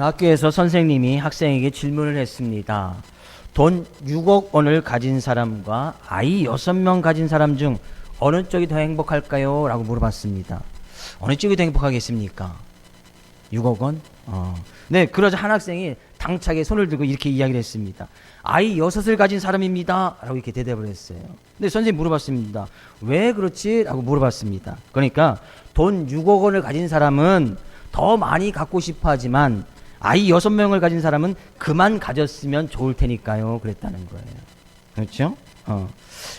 학교에서 선생님이 학생에게 질문을 했습니다. 돈 6억 원을 가진 사람과 아이 6명 가진 사람 중 어느 쪽이 더 행복할까요? 라고 물어봤습니다. 어느 쪽이 더 행복하겠습니까? 6억 원? 네, 그러자 한 학생이 당차게 손을 들고 이렇게 이야기를 했습니다. 아이 6을 가진 사람입니다. 라고 이렇게 대답을 했어요. 근데 선생님이 물어봤습니다. 왜 그렇지? 라고 물어봤습니다. 그러니까 돈 6억 원을 가진 사람은 더 많이 갖고 싶어 하지만 아이 6명을 가진 사람은 그만 가졌으면 좋을 테니까요. 그랬다는 거예요. 그렇죠?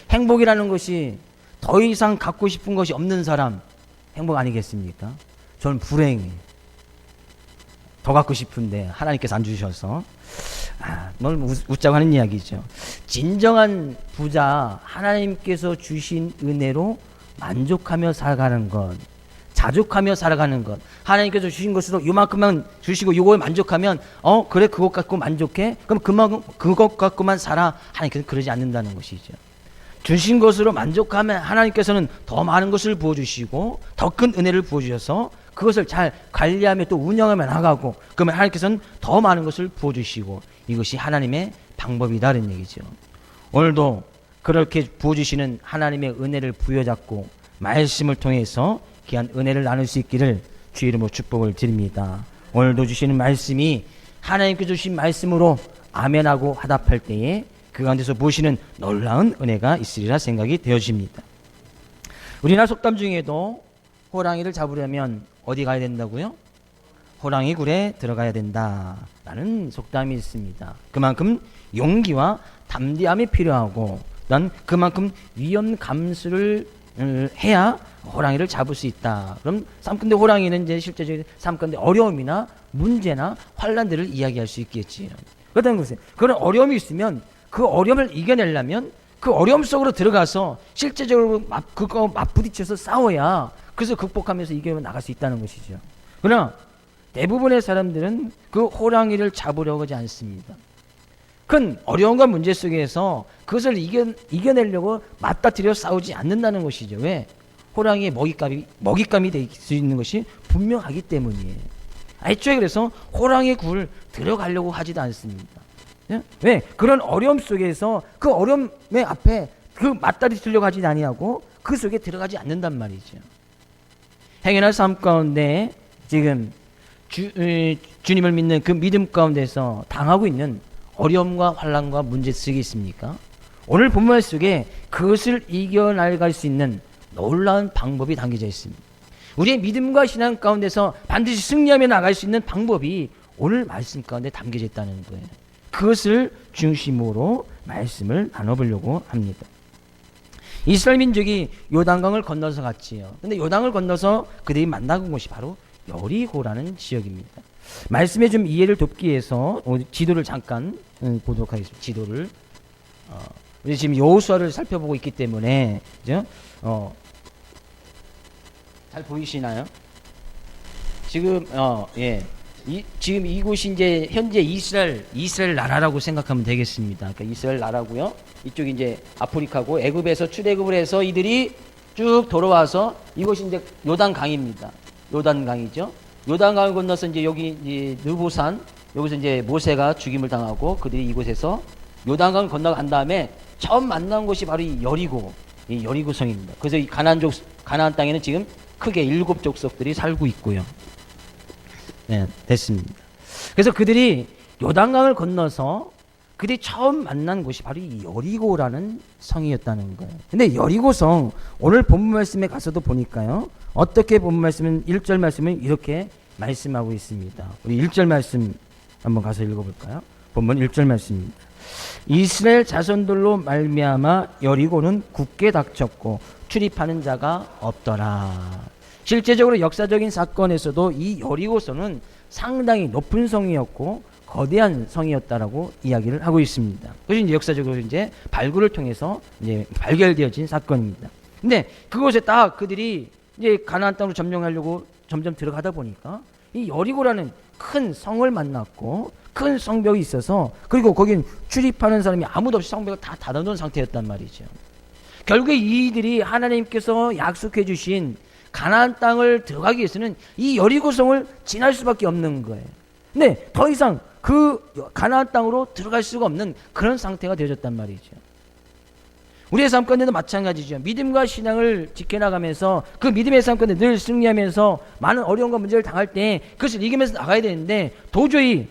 행복이라는 것이 더 이상 갖고 싶은 것이 없는 사람 행복 아니겠습니까? 저는 불행해. 더 갖고 싶은데 하나님께서 안 주셔서 뭘 웃자고 하는 이야기죠. 진정한 부자 하나님께서 주신 은혜로 만족하며 살아가는 것, 자족하며 살아가는 것, 하나님께서 주신 것으로 요만큼만 주시고 요거에 만족하면 그래 그것 갖고 만족해? 그럼 그것 갖고만 살아. 하나님께서 그러지 않는다는 것이죠. 주신 것으로 만족하면 하나님께서는 더 많은 것을 부어주시고 더 큰 은혜를 부어주셔서 그것을 잘 관리하며 또 운영하며 나가고 그러면 하나님께서는 더 많은 것을 부어주시고 이것이 하나님의 방법이다는 얘기죠. 오늘도 그렇게 부어주시는 하나님의 은혜를 부여잡고 말씀을 통해서 귀한 은혜를 나눌 수 있기를 주의 이름으로 축복을 드립니다. 오늘도 주시는 말씀이 하나님께 주신 말씀으로 아멘하고 화답할 때에 그 가운데서 보시는 놀라운 은혜가 있으리라 생각이 되어집니다. 우리나라 속담 중에도 호랑이를 잡으려면 어디 가야 된다고요? 호랑이 굴에 들어가야 된다라는 속담이 있습니다. 그만큼 용기와 담대함이 필요하고 난 그만큼 위험 감수를 해야 호랑이를 잡을 수 있다. 그럼 삶가운데 호랑이는 이제 실제적인 삶가운데 어려움이나 문제나 환란들을 이야기할 수 있겠지요. 그렇다는 것은 그런 어려움이 있으면 그 어려움을 이겨내려면 그 어려움 속으로 들어가서 실제적으로 그거 맞부딪혀서 싸워야 그래서 극복하면서 이겨 나갈 수 있다는 것이죠. 그러나 대부분의 사람들은 그 호랑이를 잡으려고 하지 않습니다. 큰 어려움과 문제 속에서 그것을 이겨내려고 맞닥뜨려 싸우지 않는다는 것이죠. 왜? 호랑이의 먹잇감이 될 수 있는 것이 분명하기 때문이에요. 애초에 그래서 호랑이 굴 들어가려고 하지도 않습니다. 왜? 그런 어려움 속에서 그 어려움의 앞에 그 맞닥뜨리려고 하지 아니하고 그 속에 들어가지 않는단 말이죠. 행여나 삶 가운데 지금 주님을 믿는 그 믿음 가운데서 당하고 있는 어려움과 환난과 문제 속에 있습니까? 오늘 본문 속에 그것을 이겨나갈 수 있는 놀라운 방법이 담겨져 있습니다. 우리의 믿음과 신앙 가운데서 반드시 승리하며 나갈 수 있는 방법이 오늘 말씀 가운데 담겨져 있다는 거예요. 그것을 중심으로 말씀을 나눠보려고 합니다. 이스라엘 민족이 요단강을 건너서 갔지요. 근데 요단을 건너서 그들이 만나본 곳이 바로 여리고라는 지역입니다. 말씀에 좀 이해를 돕기 위해서 지도를 잠깐 보도록 하겠습니다. 지도를 우리 지금 여호수아를 살펴보고 있기 때문에 그죠? 잘 보이시나요? 지금 지금 이곳이 이제 현재 이스라엘 나라라고 생각하면 되겠습니다. 그러니까 이스라엘 나라고요. 이쪽이 이제 아프리카고 애굽에서 출애굽을 해서 이들이 쭉 돌아와서 이곳이 이제 요단강입니다. 요단강이죠. 요단강을 건너서 이제 여기 이제 느보산 여기서 이제 모세가 죽임을 당하고 그들이 이곳에서 요단강을 건너간 다음에 처음 만난 곳이 바로 이 여리고성입니다. 그래서 이 가나안 땅에는 지금 크게 7 족속들이 살고 있고요. 네, 됐습니다. 그래서 그들이 요단강을 건너서 그들이 처음 만난 곳이 바로 이 여리고라는 성이었다는 거예요. 근데 여리고성 오늘 본문 말씀에 가서도 보니까요. 어떻게 본문 말씀은 1절 말씀은 이렇게 말씀하고 있습니다. 우리 1절 말씀 한번 가서 읽어볼까요? 본문 1절 말씀입니다. 이스라엘 자손들로 말미암아 여리고는 굳게 닥쳤고 출입하는 자가 없더라. 실제적으로 역사적인 사건에서도 이 여리고성은 상당히 높은 성이었고 거대한 성이었다라고 이야기를 하고 있습니다. 그것이 이제 역사적으로 이제 발굴을 통해서 이제 발견되어진 사건입니다. 근데 그곳에 딱 그들이 이제 가나안 땅으로 점령하려고 점점 들어가다 보니까 이 여리고라는 큰 성을 만났고 큰 성벽이 있어서 그리고 거긴 출입하는 사람이 아무도 없이 성벽을 다 닫아놓은 상태였단 말이죠. 결국에 이들이 하나님께서 약속해 주신 가나안 땅을 들어가기 위해서는 이 여리고성을 지날 수밖에 없는 거예요. 근데 더 이상 그 가나안 땅으로 들어갈 수가 없는 그런 상태가 되어졌단 말이죠. 우리의 삶 가운데도 마찬가지죠. 믿음과 신앙을 지켜나가면서 그 믿음의 삶 가운데 늘 승리하면서 많은 어려움과 문제를 당할 때 그것을 이기면서 나가야 되는데 도저히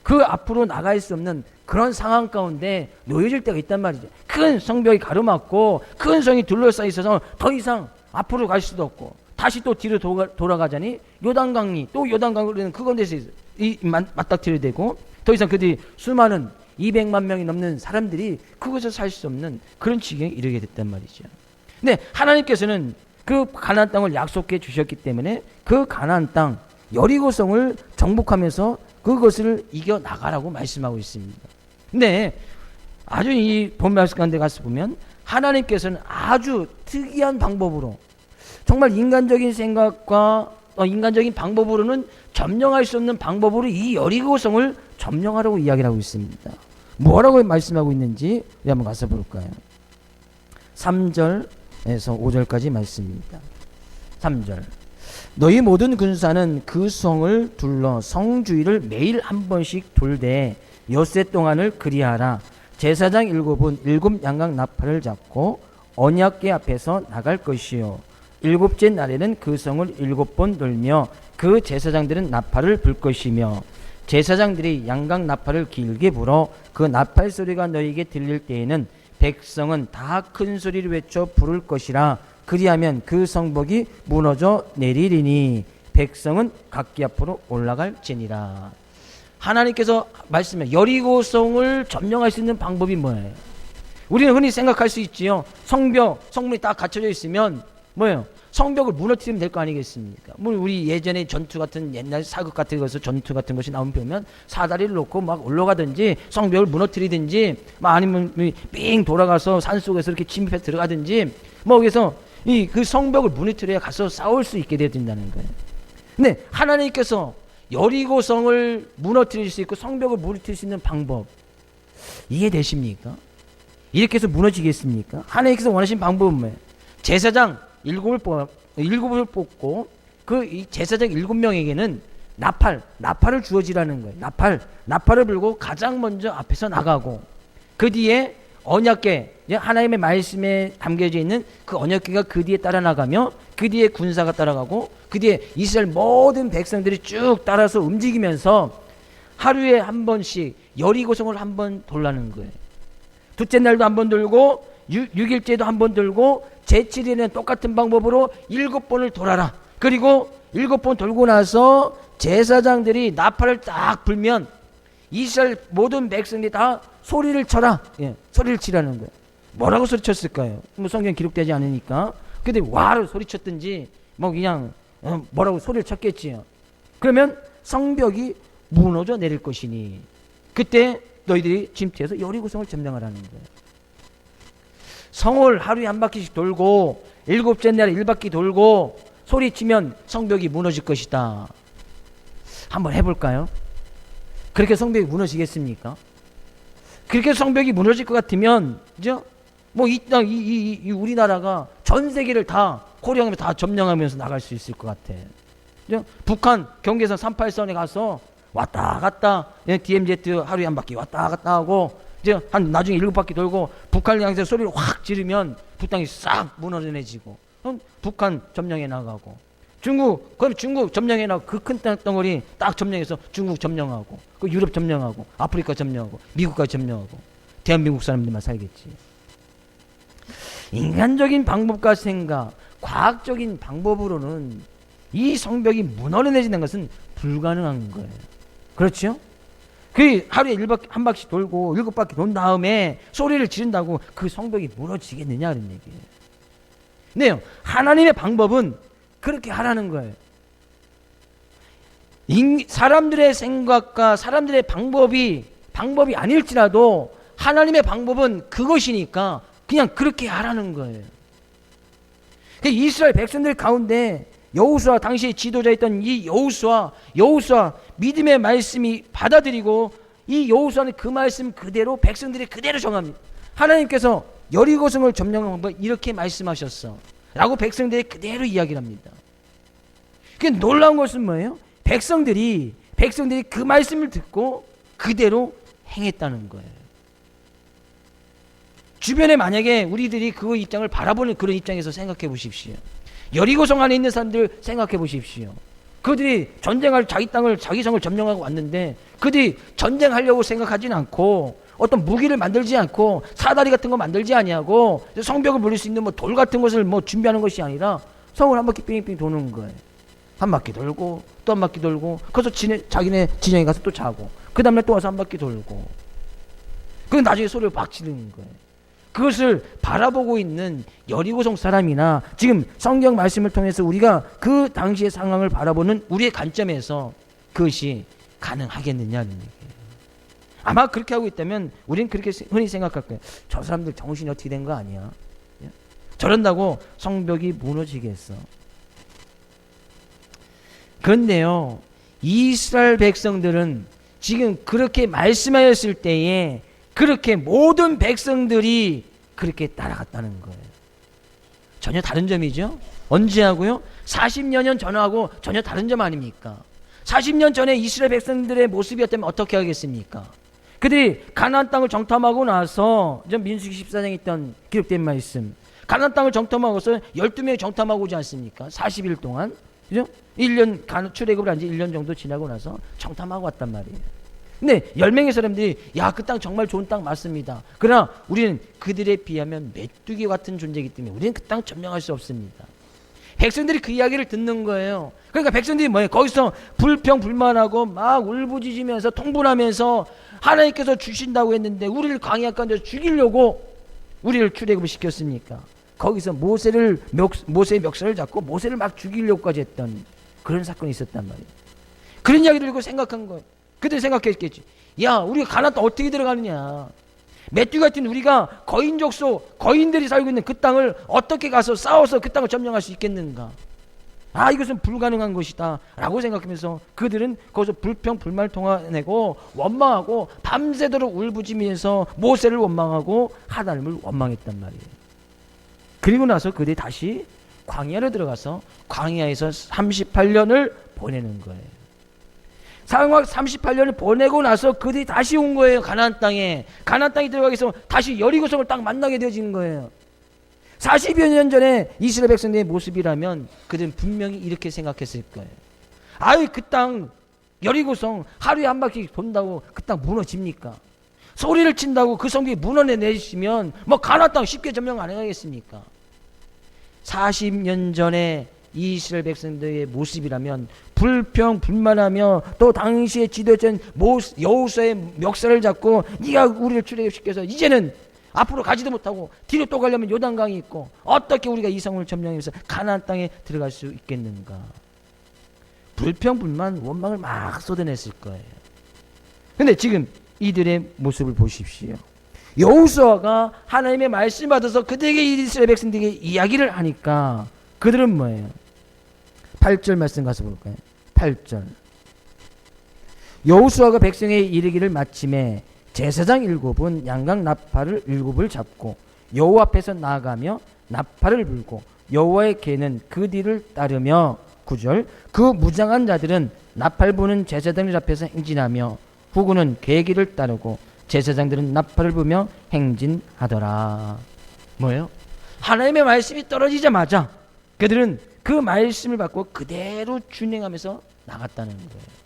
그 앞으로 나갈 수 없는 그런 상황 가운데 놓여질 때가 있단 말이죠. 큰 성벽이 가로막고 큰 성이 둘러싸여 있어서 더 이상 앞으로 갈 수도 없고 다시 또 뒤로 돌아가자니 요단강이 또 요단강으로 되는 그 가운데서 맞닥뜨려 되고 더 이상 그들이 수많은 200만 명이 넘는 사람들이 그곳에서 살 수 없는 그런 지경에 이르게 됐단 말이죠. 근데 하나님께서는 그 가나안 땅을 약속해 주셨기 때문에 그 가나안 땅 여리고성을 정복하면서 그것을 이겨나가라고 말씀하고 있습니다. 근데 아주 이 본 말씀 가운데 가서 보면 하나님께서는 아주 특이한 방법으로 정말 인간적인 생각과 인간적인 방법으로는 점령할 수 없는 방법으로 이 여리고성을 점령하라고 이야기를 하고 있습니다. 뭐라고 말씀하고 있는지 우리 한번 가서 볼까요? 3절에서 5절까지 말씀입니다. 3절 너희 모든 군사는 그 성을 둘러 성 주위를 매일 한 번씩 돌되 엿새 동안을 그리하라. 제사장 7은 7 양각 나팔을 잡고 언약궤 앞에서 나갈 것이요 일곱째 날에는 그 성을 7번 돌며 그 제사장들은 나팔을 불 것이며 제사장들이 양각 나팔을 길게 불어 그 나팔 소리가 너희에게 들릴 때에는 백성은 다 큰 소리를 외쳐 부를 것이라. 그리하면 그 성벽이 무너져 내리리니 백성은 각기 앞으로 올라갈지니라. 하나님께서 말씀해 여리고성을 점령할 수 있는 방법이 뭐예요? 우리는 흔히 생각할 수 있지요. 성문이 딱 갖춰져 있으면 뭐예요? 성벽을 무너뜨리면 될 거 아니겠습니까? 뭐 우리 예전에 전투 같은 옛날 사극 같은 것에서 전투 같은 것이 나오면 보면 사다리를 놓고 막 올라가든지 성벽을 무너뜨리든지 아니면 삥 돌아가서 산속에서 이렇게 침입해 들어가든지 뭐 여기서 그 성벽을 무너뜨려야 가서 싸울 수 있게 된다는 거예요. 근데 하나님께서 여리고성을 무너뜨릴 수 있고 성벽을 무너뜨릴 수 있는 방법 이해되십니까? 이렇게 해서 무너지겠습니까? 하나님께서 원하신 방법은 뭐예요? 제사장 7을 뽑고 그 제사장 7명에게는 나팔을 주어지라는 거예요. 나팔을 불고 가장 먼저 앞에서 나가고 그 뒤에 언약궤, 하나님의 말씀에 담겨져 있는 그 언약궤가 그 뒤에 따라 나가며 그 뒤에 군사가 따라가고 그 뒤에 이스라엘 모든 백성들이 쭉 따라서 움직이면서 하루에 한 번씩 여리고성을 한 번 돌라는 거예요. 둘째 날도 한 번 돌고 6일째도 한 번 돌고 제7일에는 똑같은 방법으로 7번을 돌아라. 그리고 7번 돌고 나서 제사장들이 나팔을 딱 불면 이스라엘 모든 백성들이 다 소리를 쳐라. 소리를 치라는 거예요. 뭐라고 소리쳤을까요? 뭐 성경 기록되지 않으니까. 근데 와를 소리쳤든지 뭐 그냥 뭐라고 소리를 쳤겠지요. 그러면 성벽이 무너져 내릴 것이니 그때 너희들이 침투해서 여리고성을 점령하라는 거예요. 성을 하루에 한 바퀴씩 돌고 7째 날에 1바퀴 돌고 소리치면 성벽이 무너질 것이다. 한번 해볼까요? 그렇게 성벽이 무너지겠습니까? 그렇게 성벽이 무너질 것 같으면 그죠? 뭐 이 땅 이 우리나라가 전 세계를 다 코리아면 다 점령하면서 나갈 수 있을 것 같아. 그죠? 북한 경계선 38선에 가서 왔다 갔다 DMZ 하루에 한 바퀴 왔다 갔다 하고 이제 한 나중에 7바퀴 돌고 북한 향해서 소리를 확 지르면 북땅이 싹 무너져내지고 북한 점령해 나가고 그럼 중국 점령해 나가고 그 큰 땅덩어리 딱 점령해서 중국 점령하고 그 유럽 점령하고 아프리카 점령하고 미국까지 점령하고 대한민국 사람들만 살겠지. 인간적인 방법과 생각, 과학적인 방법으로는 이 성벽이 무너져내지는 것은 불가능한 거예요. 그렇죠? 그 하루에 한 바퀴 돌고 7바퀴 돈 다음에 소리를 지른다고 그 성벽이 무너지겠느냐 그런 얘기예요. 네요. 하나님의 방법은 그렇게 하라는 거예요. 사람들의 생각과 사람들의 방법이 아닐지라도 하나님의 방법은 그것이니까 그냥 그렇게 하라는 거예요. 이스라엘 백성들 가운데 여호수아 당시에 지도자였던 이 여호수아 믿음의 말씀이 받아들이고 이 여호수아는 그 말씀 그대로 백성들이 그대로 정합니다. 하나님께서 여리고성을 점령한 방법 이렇게 말씀하셨어 라고 백성들이 그대로 이야기를 합니다. 그 놀라운 것은 뭐예요? 백성들이 백성들이 그 말씀을 듣고 그대로 행했다는 거예요. 주변에 만약에 우리들이 그 입장을 바라보는 그런 입장에서 생각해 보십시오. 여리고성 안에 있는 사람들 생각해 보십시오. 그들이 전쟁할 자기 땅을 자기 성을 점령하고 왔는데 그들이 전쟁하려고 생각하진 않고 어떤 무기를 만들지 않고 사다리 같은 거 만들지 아니하고 성벽을 물릴 수 있는 뭐 돌 같은 것을 뭐 준비하는 것이 아니라 성을 한 바퀴 빙빙 도는 거예요. 한 바퀴 돌고 또 한 바퀴 돌고 거기서 자기네 진영에 가서 또 자고 그 다음에 또 와서 한 바퀴 돌고 그 나중에 소리를 막 지르는 거예요. 그것을 바라보고 있는 여리고성 사람이나 지금 성경 말씀을 통해서 우리가 그 당시의 상황을 바라보는 우리의 관점에서 그것이 가능하겠느냐는 얘기예요. 아마 그렇게 하고 있다면 우리는 그렇게 흔히 생각할 거예요. 저 사람들 정신이 어떻게 된 거 아니야? 저런다고 성벽이 무너지겠어. 그런데요, 이스라엘 백성들은 지금 그렇게 말씀하였을 때에 그렇게 모든 백성들이 그렇게 따라갔다는 거예요. 전혀 다른 점이죠. 언제 하고요? 40여 년 전하고 전혀 다른 점 아닙니까? 40년 전에 이스라엘 백성들의 모습이었다면 어떻게 하겠습니까? 그들이 가나안 땅을 정탐하고 나서 민수기 14장에 있던 기록된 말씀, 가나안 땅을 정탐하고서 12명이 정탐하고 오지 않습니까? 40일 동안. 그죠? 1년 출애굽을 한 지 1년 정도 지나고 나서 정탐하고 왔단 말이에요. 근데 10명의 사람들이 야, 그 땅 정말 좋은 땅 맞습니다. 그러나 우리는 그들에 비하면 메뚜기 같은 존재이기 때문에 우리는 그 땅 점령할 수 없습니다. 백성들이 그 이야기를 듣는 거예요. 그러니까 백성들이 뭐예요? 거기서 불평불만하고 막 울부짖으면서 통분하면서 하나님께서 주신다고 했는데 우리를 광야 가운데서 죽이려고 우리를 출애굽을 시켰습니까? 거기서 모세의 멱살을 잡고 모세를 막 죽이려고까지 했던 그런 사건이 있었단 말이에요. 그런 이야기를 듣고 생각한 거예요. 그때 생각했겠지. 야, 우리가 가나안 땅 어떻게 들어가느냐. 메뚜기 같은 우리가 거인들이 살고 있는 그 땅을 어떻게 가서 싸워서 그 땅을 점령할 수 있겠는가. 아, 이것은 불가능한 것이다 라고 생각하면서 그들은 거기서 불평불만을 통해내고 원망하고 밤새도록 울부짖으면서 모세를 원망하고 하나님을 원망했단 말이에요. 그리고 나서 그들이 다시 광야로 들어가서 광야에서 38년을 보내는 거예요. 38년을 보내고 나서 그들이 다시 온 거예요. 가나안 땅에. 가나안 땅에 들어가기 위해서 다시 여리고성을 딱 만나게 되어지는 거예요. 40여 년 전에 이스라엘 백성들의 모습이라면 그들은 분명히 이렇게 생각했을 거예요. 아유, 그 땅 여리고성 하루에 한 바퀴 돈다고 그 땅 무너집니까? 소리를 친다고 그 성벽이 무너내 내시면 뭐 가나안 땅 쉽게 점령 안 하겠습니까? 40년 전에 이스라엘 백성들의 모습이라면 불평불만하며 또 당시에 지도자인 여호수아의 멱살을 잡고 네가 우리를 출애굽시켜서 이제는 앞으로 가지도 못하고 뒤로 또 가려면 요단강이 있고 어떻게 우리가 이 성을 점령해서 가나안 땅에 들어갈 수 있겠는가. 불평불만 원망을 막 쏟아냈을 거예요. 근데 지금 이들의 모습을 보십시오. 여호수아가 하나님의 말씀 받아서 그들에게 이스라엘 백성들에게 이야기를 하니까 그들은 뭐예요? 8절 말씀 가서 볼까요? 8절. 여호수아가 백성에 이르기를 마침에 제사장 7은 양각 나팔을 7을 잡고 여호와 앞에서 나아가며 나팔을 불고 여호와의 계는 그 뒤를 따르며 9절. 그 무장한 자들은 나팔 부는 제사장들 앞에서 행진하며 후군은 계기를 따르고 제사장들은 나팔을 부며 행진하더라. 뭐예요? 하나님의 말씀이 떨어지자마자 그들은 그 말씀을 받고 그대로 준행하면서 나갔다는 거예요.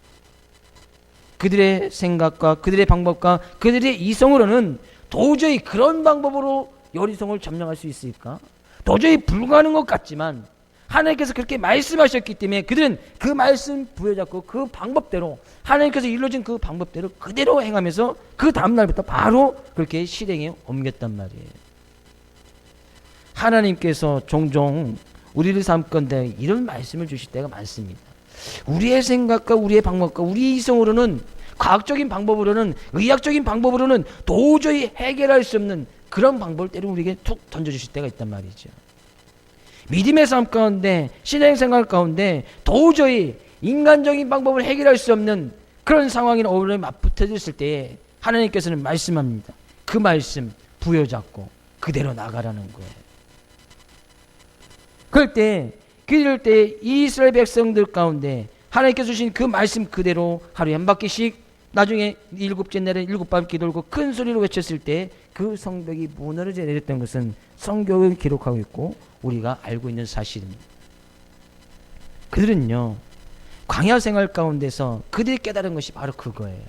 그들의 생각과 그들의 방법과 그들의 이성으로는 도저히 그런 방법으로 여리성을 점령할 수 있을까? 도저히 불가능한 것 같지만 하나님께서 그렇게 말씀하셨기 때문에 그들은 그 말씀 부여잡고 그 방법대로 하나님께서 일러준 그 방법대로 그대로 행하면서 그 다음날부터 바로 그렇게 실행에 옮겼단 말이에요. 하나님께서 종종 우리를 삼건대 이런 말씀을 주실 때가 많습니다. 우리의 생각과 우리의 방법과 우리 이성으로는 과학적인 방법으로는 의학적인 방법으로는 도저히 해결할 수 없는 그런 방법을 때로 우리에게 툭 던져주실 때가 있단 말이죠. 믿음의 삶 가운데 신앙생활 가운데 도저히 인간적인 방법을 해결할 수 없는 그런 상황이나 어려움이 맞붙어졌을 때에 하나님께서는 말씀합니다. 그 말씀 부여잡고 그대로 나가라는 거예요. 그럴 때 이스라엘 백성들 가운데 하나님께서 주신 그 말씀 그대로 하루에 한 바퀴씩, 나중에 일곱째 날에 일곱 바퀴 돌고 큰 소리로 외쳤을 때 그 성벽이 무너져 내렸던 것은 성경을 기록하고 있고 우리가 알고 있는 사실입니다. 그들은요, 광야 생활 가운데서 그들이 깨달은 것이 바로 그거예요.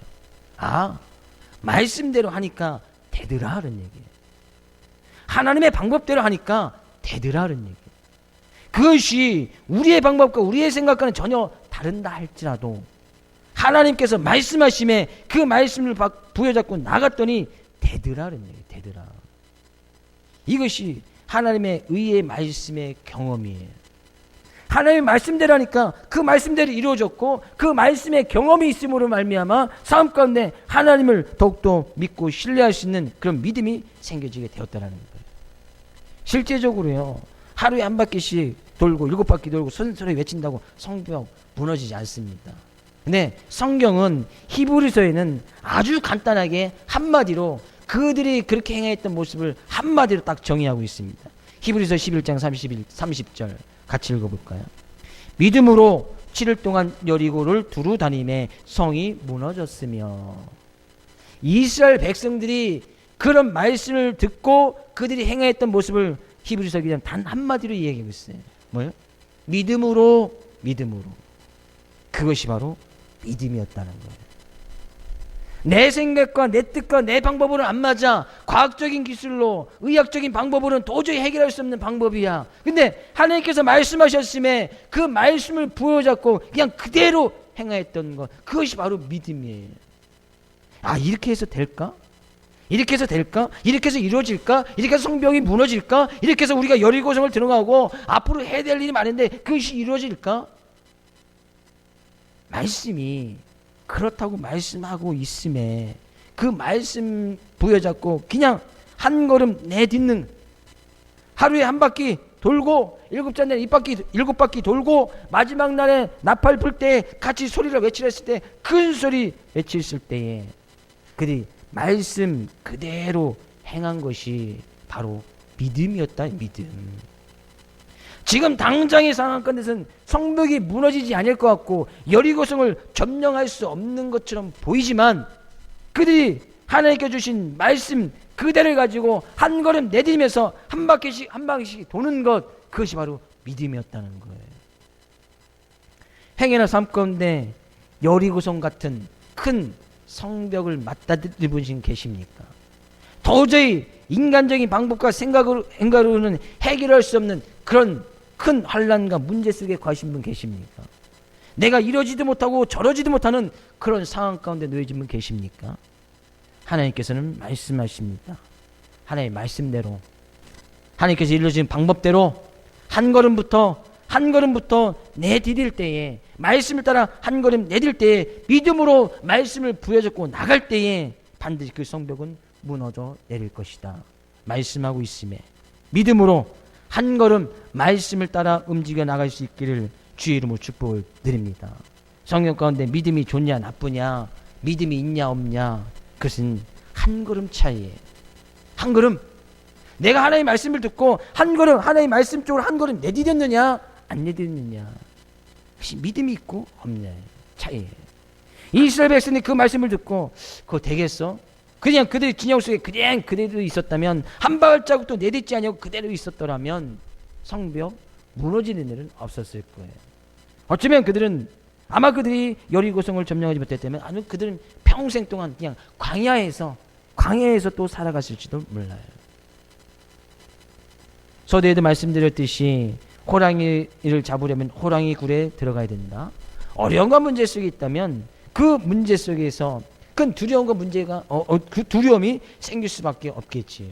아, 말씀대로 하니까 되더라 하는 얘기예요. 하나님의 방법대로 하니까 되더라 하는 얘기예요. 그것이 우리의 방법과 우리의 생각과는 전혀 다른다 할지라도 하나님께서 말씀하심에 그 말씀을 부여잡고 나갔더니 되더라는 얘기예요. 되더라. 이것이 하나님의 의의 말씀의 경험이에요. 하나님의 말씀대로 하니까 그 말씀대로 이루어졌고 그 말씀의 경험이 있음으로 말미암아 삶 가운데 하나님을 더욱더 믿고 신뢰할 수 있는 그런 믿음이 생겨지게 되었다는 거예요. 실제적으로요, 하루에 한 바퀴씩 돌고 일곱 바퀴 돌고 선서를 외친다고 성벽 무너지지 않습니다. 근데 성경은 히브리서에는 아주 간단하게 한마디로 그들이 그렇게 행했던 모습을 한마디로 딱 정의하고 있습니다. 히브리서 11장 30절 같이 읽어볼까요? 믿음으로 7일 동안 여리고를 두루 다니매 성이 무너졌으며. 이스라엘 백성들이 그런 말씀을 듣고 그들이 행했던 모습을 히브리서 기자는 단 한마디로 이야기하고 있어요. 뭐예요? 믿음으로. 그것이 바로 믿음이었다는 거예요. 내 생각과 내 뜻과 내 방법으로는 안 맞아. 과학적인 기술로, 의학적인 방법으로는 도저히 해결할 수 없는 방법이야. 근데 하나님께서 말씀하셨음에 그 말씀을 부여잡고 그냥 그대로 행하였던 것, 그것이 바로 믿음이에요. 아, 이렇게 해서 될까? 이렇게 해서 될까? 이렇게 해서 이루어질까? 이렇게 해서 성벽이 무너질까? 이렇게 해서 우리가 여리고성을 들어가고 앞으로 해야 될 일이 많은데 그것이 이루어질까? 말씀이 그렇다고 말씀하고 있음에 그 말씀 부여잡고 그냥 한 걸음 내딛는, 하루에 한 바퀴 돌고 일곱째 날에 일곱 바퀴 돌고 마지막 날에 나팔 불 때 같이 소리를 외치려 했을 때 큰 소리 외쳤을 때에 그들이 말씀 그대로 행한 것이 바로 믿음이었다. 믿음. 지금 당장의 상황 가운데서는 성벽이 무너지지 않을 것 같고 여리고성을 점령할 수 없는 것처럼 보이지만 그들이 하나님께 주신 말씀 그대를 가지고 한 걸음 내디디면서 한 바퀴씩 도는 것, 그것이 바로 믿음이었다는 거예요. 행여나 삶 가운데 여리고성 같은 큰 성벽을 맞닥뜨린 분이 계십니까? 도저히 인간적인 방법과 생각으로는 해결할 수 없는 그런 큰 환난과 문제 속에 가신 분 계십니까? 내가 이러지도 못하고 저러지도 못하는 그런 상황 가운데 놓여진 분 계십니까? 하나님께서는 말씀하십니다. 하나님의 말씀대로, 하나님께서 일러주신 방법대로 한 걸음부터 내디딜 때에, 말씀을 따라 한 걸음 내딜 때에, 믿음으로 말씀을 부여잡고 나갈 때에 반드시 그 성벽은 무너져 내릴 것이다. 말씀하고 있음에 믿음으로 한 걸음 말씀을 따라 움직여 나갈 수 있기를 주의 이름으로 축복을 드립니다. 성경 가운데 믿음이 좋냐 나쁘냐, 믿음이 있냐 없냐, 그것은 한 걸음 차이에, 한 걸음, 내가 하나님의 말씀을 듣고 한 걸음 하나님의 말씀 쪽으로 한 걸음 내디뎠느냐 안 내디뎠느냐, 그것이 믿음이 있고 없냐의 차이에. 이스라엘 백성이 그 말씀을 듣고 그거 되겠어? 그냥 그들의 진영 속에 그냥 그대로 있었다면, 한 발자국도 내딛지 않고 그대로 있었더라면 성벽 무너지는 일은 없었을 거예요. 어쩌면 아마 그들이 여리고성을 점령하지 못했다면 아니면 그들은 평생 동안 그냥 광야에서 또 살아갔을지도 몰라요. 서두에도 말씀드렸듯이 호랑이를 잡으려면 호랑이 굴에 들어가야 된다. 어려움과 문제 속에 있다면 그 문제 속에서 그 두려움과 문제가 그 두려움이 생길 수밖에 없겠지요.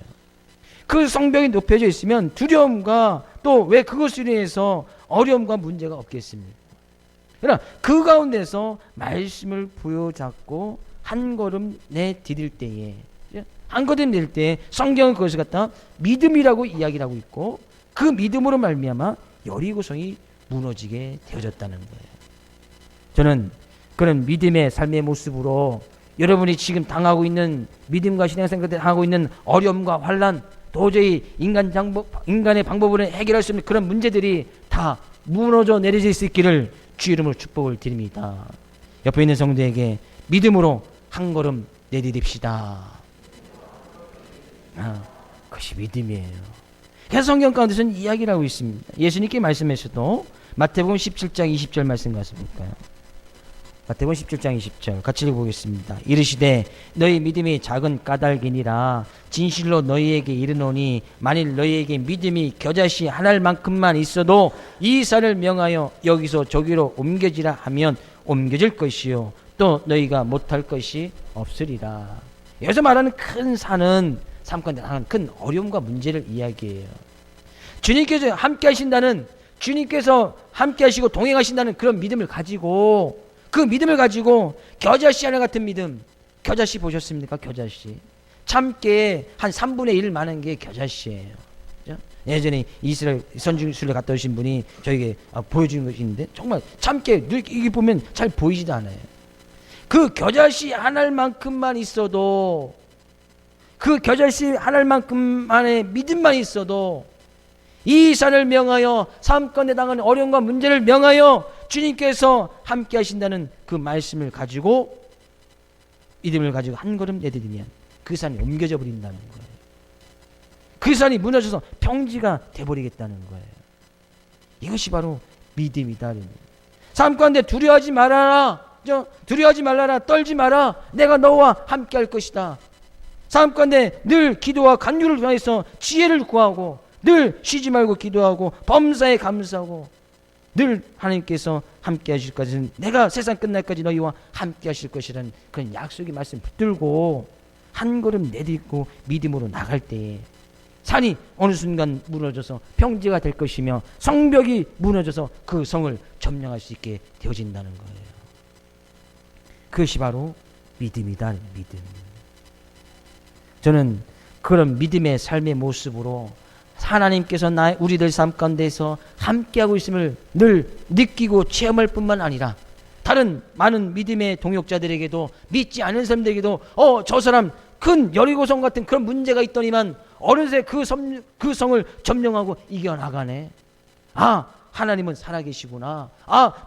그 성벽이 높여져 있으면 두려움과 또 왜 그것으로 인해서 어려움과 문제가 없겠습니까? 그러나 그 가운데서 말씀을 부여잡고 한 걸음 내디딜 때에, 한 걸음 내딜 때에 성경은 그것을 갖다 믿음이라고 이야기를 하고 있고, 그 믿음으로 말미암아 여리고성이 무너지게 되어졌다는 거예요. 저는 그런 믿음의 삶의 모습으로 여러분이 지금 당하고 있는 믿음과 신앙생활 때 당하고 있는 어려움과 환난, 도저히 인간의 방법으로 해결할 수 없는 그런 문제들이 다 무너져 내려질 수 있기를 주 이름으로 축복을 드립니다. 옆에 있는 성도에게 믿음으로 한 걸음 내디딥시다. 그것이 믿음이에요. 그래서 성경 가운데서는 이야기를 하고 있습니다. 예수님께 말씀하셔도 마태복음 17장 20절 말씀 가서 볼까요? 마태복음 17장 20절 같이 읽어보겠습니다. 이르시되 너희 믿음이 작은 까닭이니라 진실로 너희에게 이르노니 만일 너희에게 믿음이 겨자씨 한 알만큼만 있어도 이 산을 명하여 여기서 저기로 옮겨지라 하면 옮겨질 것이요 또 너희가 못할 것이 없으리라. 여기서 말하는 큰 산은 삶가운데 큰 어려움과 문제를 이야기해요. 주님께서 함께 하신다는, 주님께서 함께 하시고 동행하신다는 그런 믿음을 가지고, 그 믿음을 가지고 겨자씨 하나 같은 믿음. 겨자씨 보셨습니까? 겨자씨 참깨 한 3분의 1 많은 게 겨자씨예요. 그죠? 예전에 이스라엘 선지순례 갔다 오신 분이 저에게 보여주는 것이 있는데 정말 참깨 이게 보면 잘 보이지도 않아요. 그 겨자씨 한 알만큼만 있어도, 그 겨자씨 한 알만큼만의 믿음만 있어도 이 산을 명하여 삶 가운데 당하는 어려움과 문제를 명하여 주님께서 함께 하신다는 그 말씀을 가지고, 믿음을 가지고 한 걸음 내디디면 그 산이 옮겨져 버린다는 거예요. 그 산이 무너져서 평지가 돼버리겠다는 거예요. 이것이 바로 믿음이다. 삶 가운데 두려워하지 말아라, 두려워하지 말라라, 떨지 마라, 내가 너와 함께 할 것이다. 삶 가운데 늘 기도와 간구를 통해서 지혜를 구하고, 늘 쉬지 말고 기도하고 범사에 감사하고, 늘 하나님께서 함께 하실 것은 내가 세상 끝날까지 너희와 함께 하실 것이라는 그런 약속의 말씀 붙들고 한 걸음 내딛고 믿음으로 나갈 때에 산이 어느 순간 무너져서 평지가 될 것이며 성벽이 무너져서 그 성을 점령할 수 있게 되어진다는 거예요. 그것이 바로 믿음이다. 믿음. 저는 그런 믿음의 삶의 모습으로 하나님께서 우리들 삶 가운데서 함께하고 있음을 늘 느끼고 체험할 뿐만 아니라 다른 많은 믿음의 동역자들에게도, 믿지 않은 사람들에게도 저 사람 큰 여리고성 같은 그런 문제가 있더니만 어느새 그 성을 점령하고 이겨나가네. 하나님은 살아계시구나.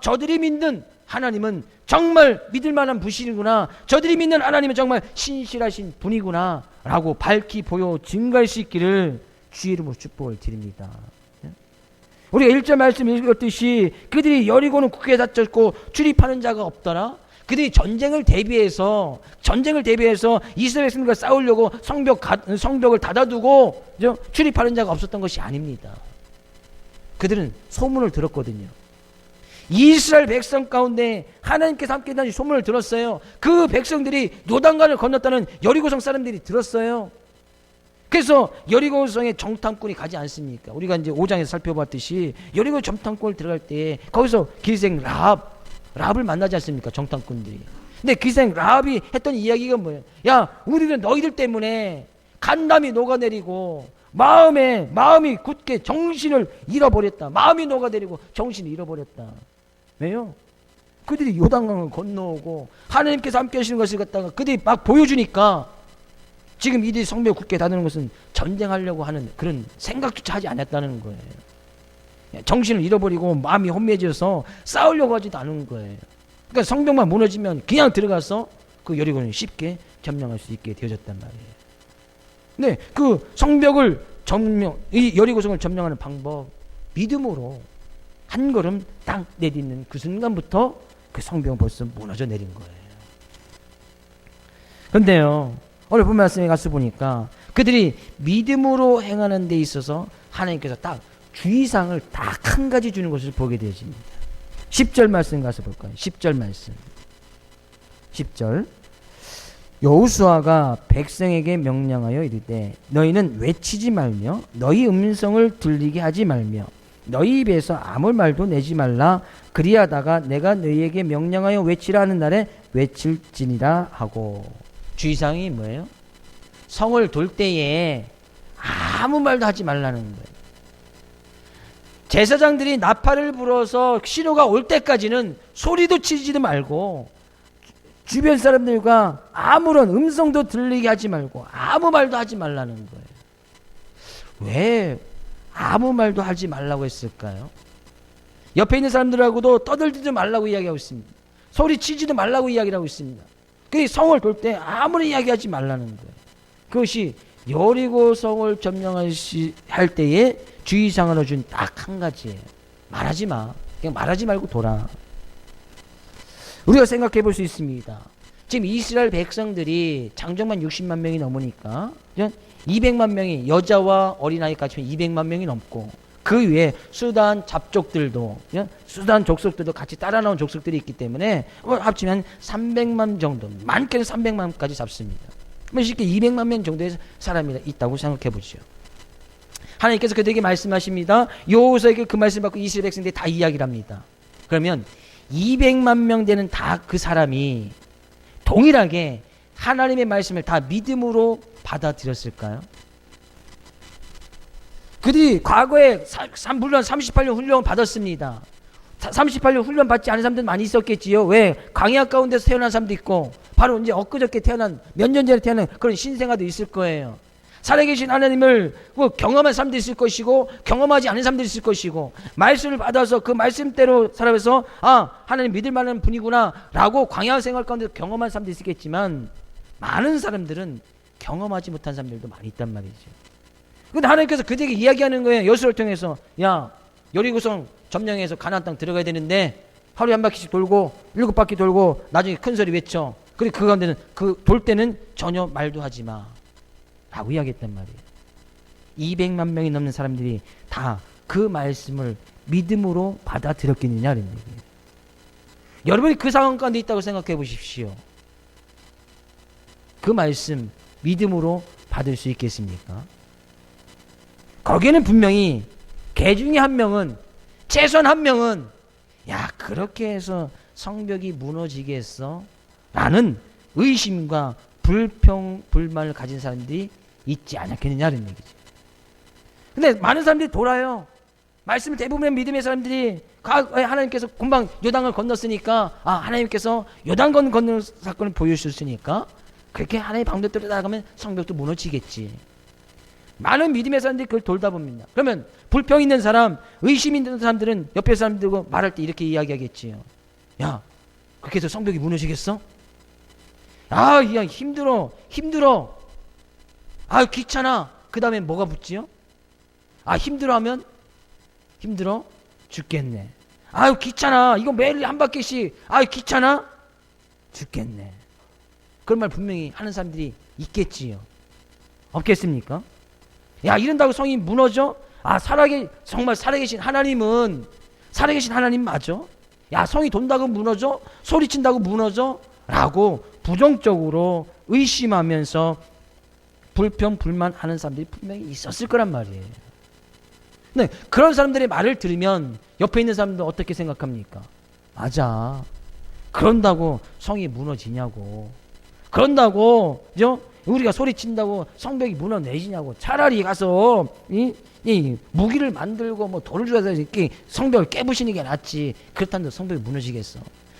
저들이 믿는 하나님은 정말 믿을 만한 분이구나. 저들이 믿는 하나님은 정말 신실하신 분이구나 라고 밝히 보여 증거할 수 있기를 주의 이름으로 축복을 드립니다. 우리가 1절 말씀 읽었듯이 그들이 여리고는 굳게 닫혔고 출입하는 자가 없더라. 그들이 전쟁을 대비해서 이스라엘 백성들과 싸우려고 성벽을 닫아두고 출입하는 자가 없었던 것이 아닙니다. 그들은 소문을 들었거든요. 이스라엘 백성 가운데 하나님께서 함께 한다는 소문을 들었어요. 그 백성들이 요단강을 건넜다는 여리고성 사람들이 들었어요. 그래서 여리고성에 정탐꾼이 가지 않습니까? 우리가 이제 5장에서 살펴봤듯이 여리고 정탐꾼을 들어갈 때 거기서 기생 라합을 만나지 않습니까? 정탐꾼들이. 근데 기생 라합이 했던 이야기가 뭐예요? 야, 우리는 너희들 때문에 간담이 녹아내리고 마음이 굳게 정신을 잃어버렸다. 마음이 녹아내리고 정신을 잃어버렸다. 왜요? 그들이 요단강을 건너오고 하나님께서 함께 하시는 것을 갖다가 그들이 막 보여주니까 지금 이들이 성벽 굳게 닫는 것은 전쟁하려고 하는 그런 생각조차 하지 않았다는 거예요. 정신을 잃어버리고 마음이 혼미해져서 싸우려고 하지도 않은 거예요. 그러니까 성벽만 무너지면 그냥 들어가서 그 여리고는 쉽게 점령할 수 있게 되어졌단 말이에요. 근데 그 성벽을 이 여리고성을 점령하는 방법, 믿음으로 한 걸음 딱 내딛는 그 순간부터 그 성벽은 벌써 무너져 내린 거예요. 그런데요, 오늘 본 말씀에 가서 보니까 그들이 믿음으로 행하는 데 있어서 하나님께서 딱 주의사항을 딱 한 가지 주는 것을 보게 되십니다. 10절 말씀 가서 볼까요? 10절 말씀. 10절. 여호수아가 백성에게 명령하여 이르되 너희는 외치지 말며 너희 음성을 들리게 하지 말며 너희 입에서 아무 말도 내지 말라. 그리하다가 내가 너희에게 명령하여 외치라 하는 날에 외칠지니라 하고. 주의사항이 뭐예요? 성을 돌 때에 아무 말도 하지 말라는 거예요. 제사장들이 나팔을 불어서 신호가 올 때까지는 소리도 치지도 말고 주변 사람들과 아무런 음성도 들리게 하지 말고 아무 말도 하지 말라는 거예요. 왜 아무 말도 하지 말라고 했을까요? 옆에 있는 사람들하고도 떠들지도 말라고 이야기하고 있습니다. 소리치지도 말라고 이야기를 하고 있습니다. 그 성을 돌 때 아무리 이야기하지 말라는 거예요. 그것이 여리고 성을 점령할 때에 주의사항으로 준 딱 한 가지예요. 말하지 마. 그냥 말하지 말고 돌아. 우리가 생각해 볼 수 있습니다. 지금 이스라엘 백성들이 장정만 60만 명이 넘으니까 200만 명이 여자와 어린아이까지 200만 명이 넘고 그 위에 수단 잡족들도 수단 족속들도 같이 따라 나온 족속들이 있기 때문에 합치면 300만 정도, 많게는 300만까지 잡습니다. 그러면 쉽게 200만 명 정도의 사람이 있다고 생각해 보죠. 하나님께서 그들에게 말씀하십니다. 여호수아에게 그 말씀 받고 이스라엘 백성들이 다 이야기를 합니다. 그러면 200만 명 되는 다 그 사람이 동일하게 하나님의 말씀을 다 믿음으로 받아들였을까요? 그들이 과거에 물론 38년 훈련 받았습니다. 38년 훈련 받지 않은 사람들 많이 있었겠지요. 왜? 광야 가운데서 태어난 사람도 있고 바로 이제 엊그저께 태어난 몇 년 전에 태어난 그런 신생아도 있을 거예요. 살아계신 하나님을 경험한 사람도 있을 것이고 경험하지 않은 사람도 있을 것이고 말씀을 받아서 그 말씀대로 살아서 하나님 믿을 만한 분이구나 라고 광야 생활 가운데 경험한 사람도 있겠지만 많은 사람들은 경험하지 못한 사람들도 많이 있단 말이죠. 근데 하나님께서 그들에게 이야기하는 거예요. 여수를 통해서 야 여리고성 점령해서 가나안 땅 들어가야 되는데 하루에 한 바퀴씩 돌고 7바퀴 돌고 나중에 큰 소리 외쳐. 그리고 그 가운데는 돌 때는 전혀 말도 하지 마 라고 이야기했단 말이에요. 200만 명이 넘는 사람들이 다 그 말씀을 믿음으로 받아들였겠느냐는 얘기예요. 여러분이 그 상황 가운데 있다고 생각해 보십시오. 그 말씀 믿음으로 받을 수 있겠습니까? 거기에는 분명히 개 중에 한 명은 최소한 한 명은 야 그렇게 해서 성벽이 무너지겠어? 라는 의심과 불만을 가진 사람들이 있지 않았겠느냐는 얘기죠. 근데 많은 사람들이 돌아요. 말씀을 대부분의 믿음의 사람들이 하나님께서 금방 요단을 건넜으니까 하나님께서 요단 건너는 사건을 보여주셨으니까 그렇게 하나님의 방법대로 나가면 성벽도 무너지겠지. 많은 믿음의 사람들이 그걸 돌다 봅니다. 그러면 불평 있는 사람, 의심 있는 사람들은 옆에 사람들과 말할 때 이렇게 이야기하겠지요. 야, 그렇게 해서 성벽이 무너지겠어? 야, 힘들어. 귀찮아. 그 다음에 뭐가 붙지요? 힘들어하면 힘들어 죽겠네. 귀찮아. 이거 매일 한 바퀴씩. 귀찮아 죽겠네. 그런 말 분명히 하는 사람들이 있겠지요. 없겠습니까? 야, 이런다고 성이 무너져? 정말 살아계신 하나님은 살아계신 하나님 맞아? 야, 성이 돈다고 무너져? 소리친다고 무너져? 라고 부정적으로 의심하면서 불평 불만하는 사람들이 분명히 있었을 거란 말이에요. 근데 그런 사람들의 말을 들으면 옆에 있는 사람들은 어떻게 생각합니까? 맞아. 그런다고 성이 무너지냐고. 그런다고 우리가 소리친다고 성벽이 무너내지냐고. 차라리 가서 이 무기를 만들고 돌을 주워서 이렇게 성벽을 깨부시는 게 낫지. 그렇다는데 성벽이 무너지겠어.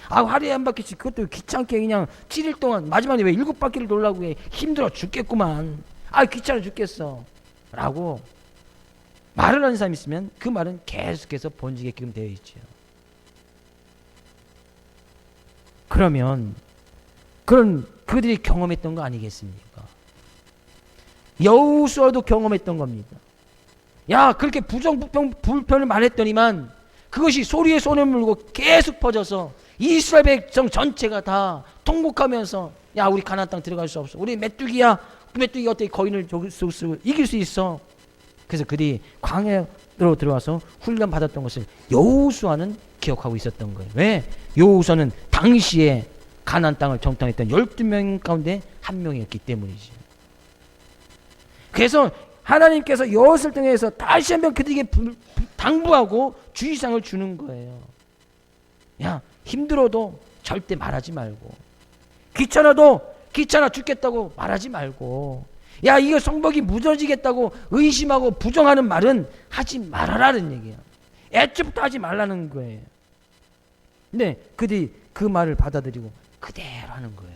하루에 한 바퀴씩 그것도 귀찮게 그냥 7일 동안 마지막에 왜 7바퀴를 돌라고 해. 힘들어 죽겠구만. 귀찮아 죽겠어. 라고 말을 하는 사람이 있으면 그 말은 계속해서 번지게끔 되어 있죠. 그러면 그들이 경험했던 거 아니겠습니까? 여호수아도 경험했던 겁니다. 야, 그렇게 불편을 말했더니만 그것이 소리에 손을 물고 계속 퍼져서 이스라엘 백성 전체가 다 통곡하면서 야, 우리 가나안 땅 들어갈 수 없어. 우리 메뚜기야. 그 메뚜기가 어떻게 거인을 이길 수 있어? 그래서 그들이 광야로 들어와서 훈련 받았던 것을 여호수아는 기억하고 있었던 거예요. 왜? 여호수아는 당시에 가나안 땅을 정탐했던 12명 가운데 한 명이었기 때문이지. 그래서 하나님께서 여호수아를 통해서 다시 한번 그들에게 당부하고 주의사항을 주는 거예요. 야, 힘들어도 절대 말하지 말고, 귀찮아 죽겠다고 말하지 말고, 야, 이거 성벽이 무너지겠다고 의심하고 부정하는 말은 하지 말아라는 얘기야. 애초부터 하지 말라는 거예요. 근데 그들이 그 말을 받아들이고 그대로 하는 거예요.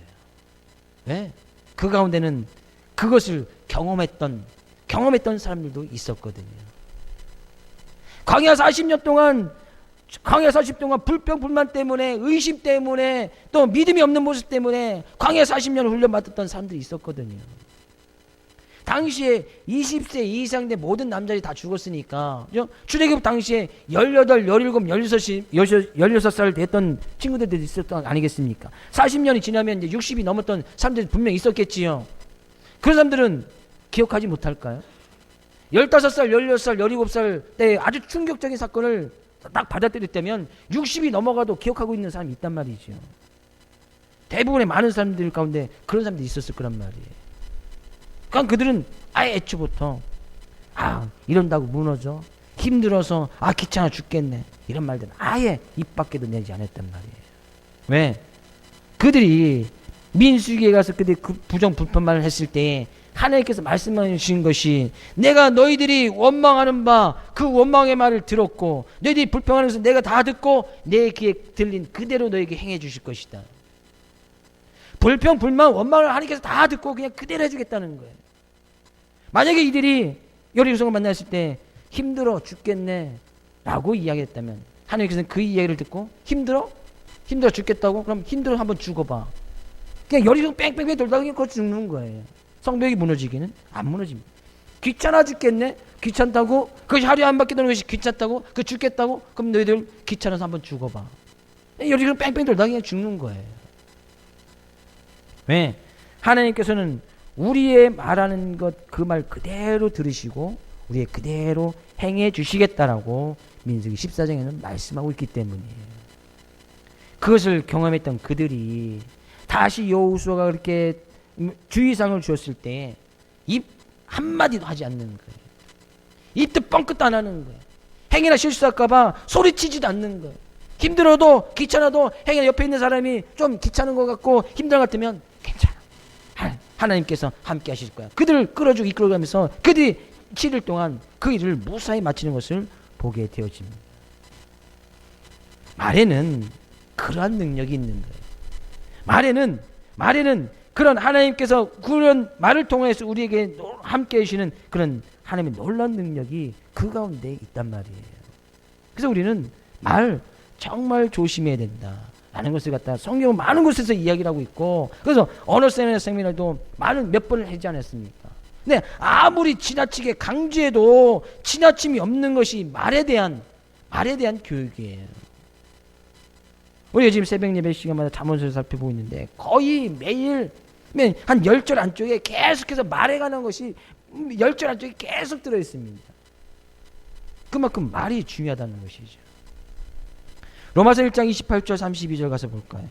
왜? 그 가운데는 그것을 경험했던 사람들도 있었거든요. 광야 40년 동안 광야 40동안 불평 불만 때문에, 의심 때문에, 또 믿음이 없는 모습 때문에 광야 40년을 훈련받았던 사람들이 있었거든요. 당시에 20세 이상 된 모든 남자들이 다 죽었으니까, 출애굽 당시에 18, 17, 16살 됐던 친구들도 있었던 거 아니겠습니까? 40년이 지나면 이제 60이 넘었던 사람들이 분명히 있었겠지요. 그런 사람들은 기억하지 못할까요? 15살, 16살, 17살 때 아주 충격적인 사건을 딱 받아들였다면 60이 넘어가도 기억하고 있는 사람이 있단 말이죠. 대부분의 많은 사람들 가운데 그런 사람들이 있었을 거란 말이에요. 그러니까 그들은 아예 애초부터 이런다고 무너져, 힘들어서 귀찮아 죽겠네, 이런 말들은 아예 입 밖에도 내지 않았단 말이에요. 왜? 그들이 민수기에 가서 그들이 그 부정불평만을 했을 때 하나님께서 말씀해 주신 것이, 내가 너희들이 원망하는 바 그 원망의 말을 들었고, 너희들이 불평하는 것을 내가 다 듣고 내 귀에 들린 그대로 너에게 행해 주실 것이다. 불평, 불만, 원망을 하나님께서 다 듣고 그냥 그대로 해주겠다는 거예요. 만약에 이들이 여리고성을 만났을 때 힘들어 죽겠네 라고 이야기했다면, 하나님께서는 그 이야기를 듣고 힘들어 죽겠다고? 그럼 힘들어 한번 죽어봐. 그냥 여리고성 뺑뺑뺑 돌다가 그냥 거쳐 죽는 거예요. 성벽이 무너지기는 안 무너집니다. 귀찮아 죽겠네? 귀찮다고? 그것이 하루에 한 바퀴 도는 것이 귀찮다고? 그 죽겠다고? 그럼 너희들 귀찮아서 한번 죽어봐. 여리고성 뺑뺑 돌다가 그냥 죽는 거예요. 왜? 하나님께서는 우리의 말하는 것, 그 말 그대로 들으시고 우리의 그대로 행해 주시겠다라고 민수기 14장에는 말씀하고 있기 때문이에요. 그것을 경험했던 그들이 다시 여호수아가 그렇게 주의사항을 주었을 때 입 한마디도 하지 않는 거예요. 입도 뻥끗도 안 하는 거예요. 행위나 실수할까봐 소리치지도 않는 거예요. 힘들어도 귀찮아도 행위나 옆에 있는 사람이 좀 귀찮은 것 같고 힘든 것 같으면 괜찮아, 하나님께서 함께 하실 거야. 그들을 끌어주고 이끌어가면서 그들이 7일 동안 그 일을 무사히 마치는 것을 보게 되어집니다. 말에는 그러한 능력이 있는 거예요. 말에는 그런 하나님께서 그런 말을 통해서 우리에게 함께 해주시는 그런 하나님의 놀라운 능력이 그 가운데 있단 말이에요. 그래서 우리는 말 정말 조심해야 된다 라는 것을 갖다 성경은 많은 곳에서 이야기를 하고 있고, 그래서 언어 세미나도 많은 몇 번을 하지 않았습니까? 근데 아무리 지나치게 강조해도 지나침이 없는 것이 말에 대한 교육이에요. 우리가 지금 새벽 예배 시간마다 잠언서를 살펴보고 있는데 거의 매일 한 10절 안쪽에 계속해서 말에 관한 것이 10절 안쪽에 계속 들어있습니다. 그만큼 말이 중요하다는 것이죠. 로마서 1장 28절 32절 가서 볼까요?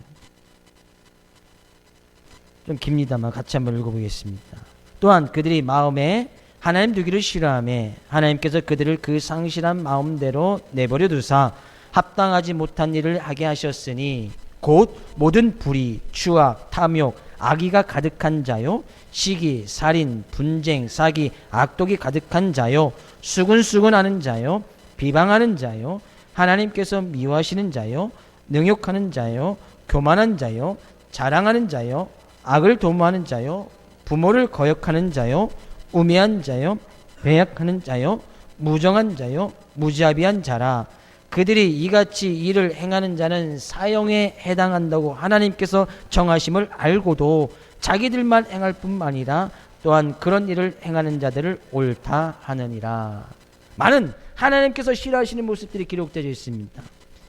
좀 깁니다만 같이 한번 읽어보겠습니다. 또한 그들이 마음에 하나님 두기를 싫어하며 하나님께서 그들을 그 상실한 마음대로 내버려 두사 합당하지 못한 일을 하게 하셨으니 곧 모든 불의, 추악, 탐욕, 악의가 가득한 자요, 시기, 살인, 분쟁, 사기, 악독이 가득한 자요, 수근수근하는 자요, 비방하는 자요, 하나님께서 미워하시는 자요, 능욕하는 자요, 교만한 자요, 자랑하는 자요, 악을 도모하는 자요, 부모를 거역하는 자요, 우매한 자요, 배약하는 자요, 무정한 자요, 무자비한 자라. 그들이 이같이 일을 행하는 자는 사형에 해당한다고 하나님께서 정하심을 알고도 자기들만 행할 뿐만 아니라 또한 그런 일을 행하는 자들을 옳다 하느니라. 많은 하나님께서 싫어하시는 모습들이 기록되어 있습니다.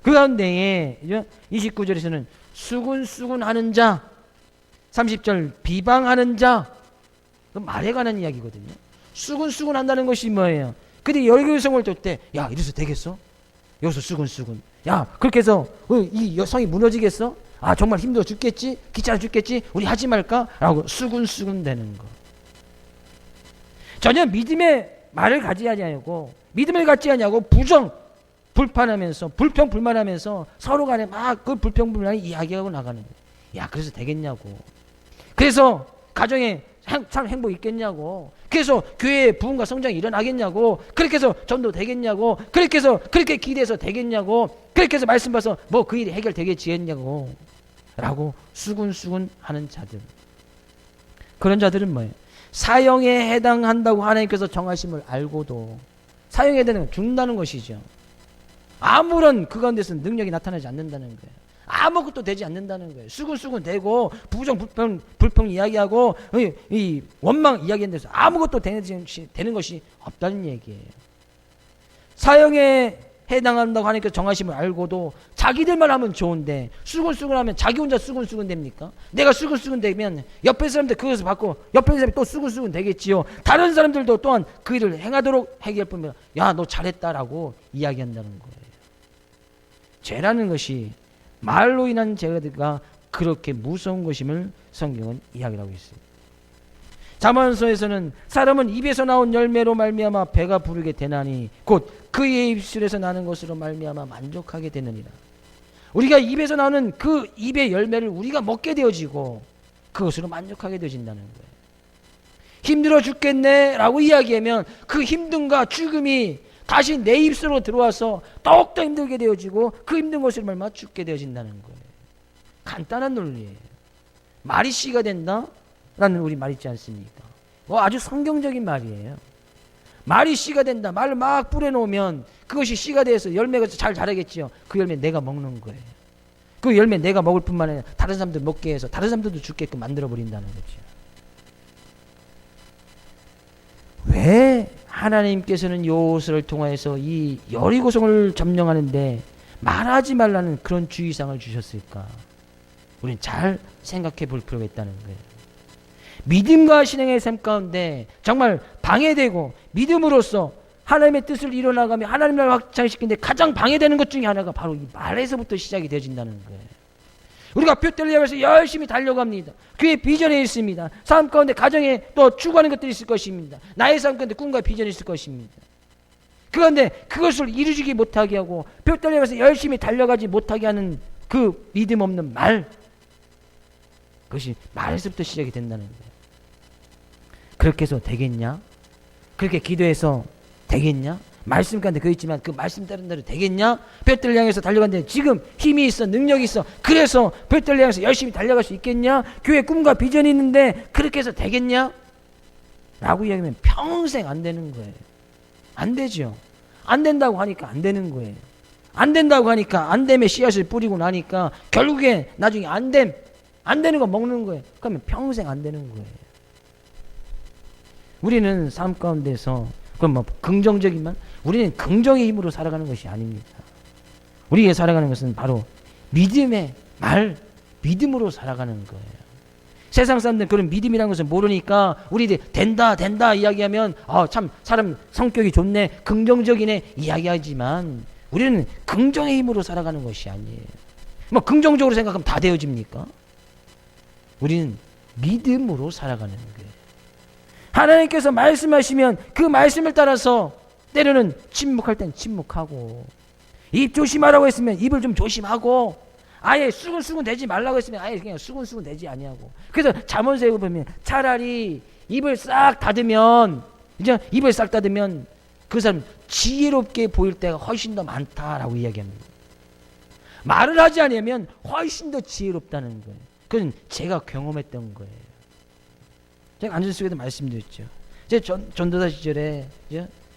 그 가운데에 29절에서는 수군수군하는 자, 30절 비방하는 자, 말에 관한 이야기거든요. 수군수군한다는 것이 뭐예요? 그들이 여리고성을 돌 때, 야 이래서 되겠어? 여기서 수군수군. 야 그렇게 해서 이 여성이 무너지겠어? 정말 힘들어 죽겠지? 귀찮아 죽겠지? 우리 하지 말까? 라고 수군수군 되는 거. 전혀 믿음의 말을 가지지 않냐고, 믿음을 갖지 않냐고 불평불만하면서 서로 간에 막 그 불평불만을 이야기하고 나가는 거예요. 야 그래서 되겠냐고, 그래서 가정에 참 행복 있겠냐고, 그래서 교회에 부흥과 성장이 일어나겠냐고, 그렇게 해서 전도 되겠냐고, 그렇게 해서 그렇게 기대해서 되겠냐고, 그렇게 해서 말씀 봐서 뭐 그 일이 해결되겠지겠냐고 라고 수군수군 하는 자들. 그런 자들은 뭐예요? 사형에 해당한다고 하나님께서 정하심을 알고도, 사형에 대한 건 죽는다는 것이죠. 아무런 그 가운데서 능력이 나타나지 않는다는 거예요. 아무것도 되지 않는다는 거예요. 수근수근 되고 부정 불평 이야기하고 이 원망 이야기하는 데서 아무것도 되는 것이 없다는 얘기예요. 사형에 해당한다고 하니까 정하심을 알고도 자기들만 하면 좋은데 수근수근 하면 자기 혼자 수근수근 됩니까? 내가 수근수근 되면 옆에 사람들 그것을 받고 옆에 사람이 또 수근수근 되겠지요. 다른 사람들도 또한 그 일을 행하도록 해결 뿐이면 야, 너 잘했다라고 이야기한다는 거예요. 죄라는 것이 말로 인한 죄가 그렇게 무서운 것임을 성경은 이야기를 하고 있습니다. 잠언서에서는 사람은 입에서 나온 열매로 말미암아 배가 부르게 되나니 곧 그의 입술에서 나는 것으로 말미암아 만족하게 되느니라. 우리가 입에서 나오는 그 입의 열매를 우리가 먹게 되어지고 그것으로 만족하게 되어진다는 거예요. 힘들어 죽겠네 라고 이야기하면 그 힘듦과 죽음이 다시 내 입술로 들어와서 더욱더 힘들게 되어지고 그 힘든 것을 말마 죽게 되어진다는 거예요. 간단한 논리예요. 말이 씨가 된다? 라는 우리 말 있지 않습니까? 아주 성경적인 말이에요. 말이 씨가 된다. 말을 막 뿌려놓으면 그것이 씨가 돼서 열매가 잘 자라겠지요. 그 열매 내가 먹는 거예요. 그 열매 내가 먹을 뿐만 아니라 다른 사람들 먹게 해서 다른 사람들도 죽게끔 만들어버린다는 거죠. 왜 하나님께서는 요셉을 통하여서 이 여리고성을 점령하는데 말하지 말라는 그런 주의사항을 주셨을까? 우리는 잘 생각해 볼 필요가 있다는 거예요. 믿음과 신앙의 삶 가운데 정말 방해되고 믿음으로써 하나님의 뜻을 이뤄나가며 하나님 나라를 확장시키는데 가장 방해되는 것 중에 하나가 바로 이 말에서부터 시작이 되어진다는 거예요. 우리가 뼈대를 향해서 열심히 달려갑니다. 그의 비전에 있습니다. 삶 가운데 가정에 또 추구하는 것들이 있을 것입니다. 나의 삶 가운데 꿈과 비전이 있을 것입니다. 그런데 그것을 이루지 못하게 하고 뼈대를 향해서 열심히 달려가지 못하게 하는 그 믿음 없는 말, 그것이 말에서부터 시작이 된다는 거예요. 그렇게 해서 되겠냐? 그렇게 기도해서 되겠냐? 말씀 가운데 그거 있지만 그 말씀 다른 대로 되겠냐? 뼈대를 향해서 달려가는데 지금 힘이 있어, 능력이 있어. 그래서 뼈대를 향해서 열심히 달려갈 수 있겠냐? 교회 꿈과 비전이 있는데 그렇게 해서 되겠냐? 라고 이야기하면 평생 안 되는 거예요. 안 되죠. 안 된다고 하니까 안 되는 거예요. 안 된다고 하니까 안 됨에 씨앗을 뿌리고 나니까 결국에 나중에 안 되는 거 먹는 거예요. 그러면 평생 안 되는 거예요. 우리는 삶 가운데서 그럼 뭐 긍정적이만 우리는 긍정의 힘으로 살아가는 것이 아닙니다. 우리가 살아가는 것은 바로 믿음의 말, 믿음으로 살아가는 거예요. 세상 사람들은 그런 믿음이라는 것을 모르니까 우리들이 된다 이야기하면 참 사람 성격이 좋네, 긍정적이네 이야기하지만 우리는 긍정의 힘으로 살아가는 것이 아니에요. 뭐 긍정적으로 생각하면 다 되어집니까? 우리는 믿음으로 살아가는 거예요. 하나님께서 말씀하시면 그 말씀을 따라서 때로는 침묵할 땐 침묵하고 입 조심하라고 했으면 입을 좀 조심하고 아예 수근수근 대지 말라고 했으면 아예 그냥 수근수근 대지 아니하고. 그래서 잠언서에 보면 차라리 입을 싹 닫으면 이제 입을 싹 닫으면 그 사람 지혜롭게 보일 때가 훨씬 더 많다라고 이야기합니다. 말을 하지 않으면 훨씬 더 지혜롭다는 거예요. 그건 제가 경험했던 거예요. 제가 안전수에도 말씀드렸죠. 제 전도사 시절에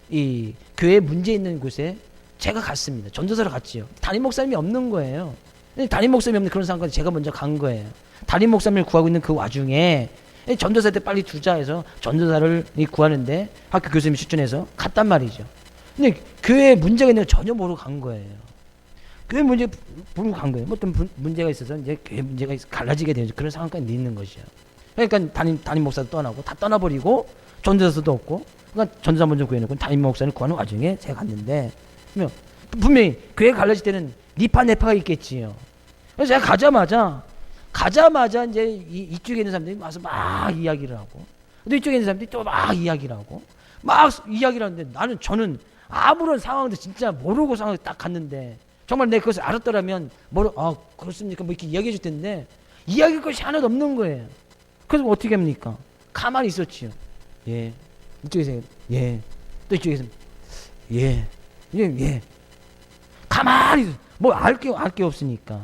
이 교회 문제 있는 곳에 제가 갔습니다. 전도사로 갔지요. 담임 목사님이 없는 거예요. 담임 목사님이 없는 그런 상황까지 제가 먼저 간 거예요. 담임 목사님을 구하고 있는 그 와중에 전도사 때 빨리 두자 해서 전도사를 구하는데 학교 교수님이 추천해서 갔단 말이죠. 근데 교회에 문제가 있는 걸 전혀 모르고 간 거예요. 교회 문제 모르고 간 거예요. 뭐 어떤 문제가 있어서 이제 교회 문제가 갈라지게 되는 그런 상황까지 있는 것이죠. 그러니까 담임 목사도 떠나고 다 떠나버리고 전도사도 없고 그러니까 전도사 먼저 구해놓고 담임 목사를 구하는 와중에 제가 갔는데 분명히 교회 갈라질 때는 니파 네파가 있겠지요. 그래서 제가 가자마자 이제 이쪽에 있는 사람들이 와서 막 이야기를 하고 또 이쪽에 있는 사람들이 또 막 이야기를 하고 막 이야기를 하는데 저는 아무런 상황도 진짜 모르고 상황에 딱 갔는데 정말 내가 그것을 알았더라면 그렇습니까? 뭐 이렇게 이야기해 줄 텐데 이야기할 것이 하나도 없는 거예요. 그래서 어떻게 합니까? 가만히 있었지요. 예. 이쪽에서 예. 또 이쪽에서 예. 예. 가만히 뭐 알 게 없으니까.